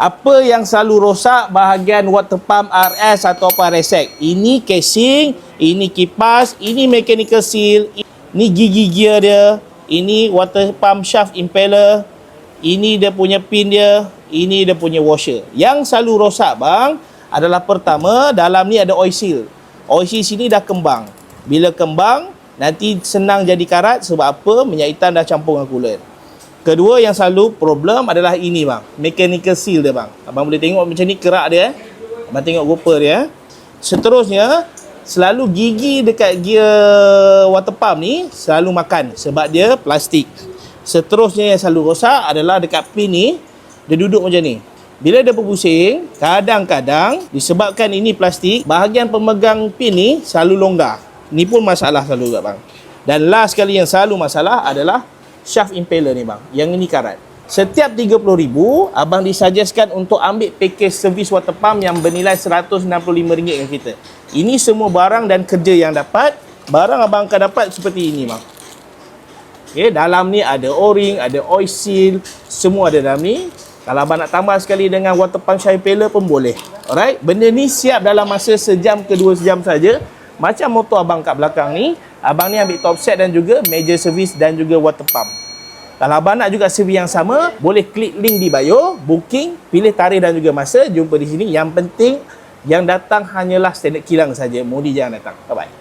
Apa yang selalu rosak bahagian water pump RS atau resek? Ini casing, ini kipas, ini mechanical seal, ini gigi gear dia, ini water pump shaft impeller, ini dia punya pin dia, ini dia punya washer. Yang selalu rosak bang adalah pertama, dalam ni ada oil seal. Oil seal sini dah kembang. Bila kembang, nanti senang jadi karat sebab apa? Minyak hitam dah campur dengan coolant. Kedua yang selalu problem adalah ini bang, mechanical seal dia bang. Abang boleh tengok macam ni kerak dia. Abang tengok gopher dia. Seterusnya, selalu gigi dekat gear water pump ni selalu makan sebab dia plastik. Seterusnya yang selalu rosak adalah dekat pin ni, dia duduk macam ni. Bila dia berpusing, kadang-kadang disebabkan ini plastik, bahagian pemegang pin ni selalu longgar. Ni pun masalah selalu juga bang. Dan last sekali yang selalu masalah adalah shaft impeller ni bang. Yang ini karat. Setiap 30,000 abang disuggestkan untuk ambil package servis water pump yang bernilai RM165 dengan kita. Ini semua barang dan kerja yang dapat. Barang abang akan dapat seperti ini bang. Okay, dalam ni ada o-ring, ada oil seal, semua ada dalam ni. Kalau abang nak tambah sekali dengan water pump shaft impeller pun boleh. Alright, benda ni siap dalam masa sejam ke 2 jam saja. Macam motor abang kat belakang ni, abang ni ambil top set dan juga major service dan juga water pump. Kalau abang nak juga servis yang sama, boleh klik link di bio, booking, pilih tarikh dan juga masa, jumpa di sini. Yang penting, yang datang hanyalah standard kilang saja. Mudi jangan datang. Bye-bye.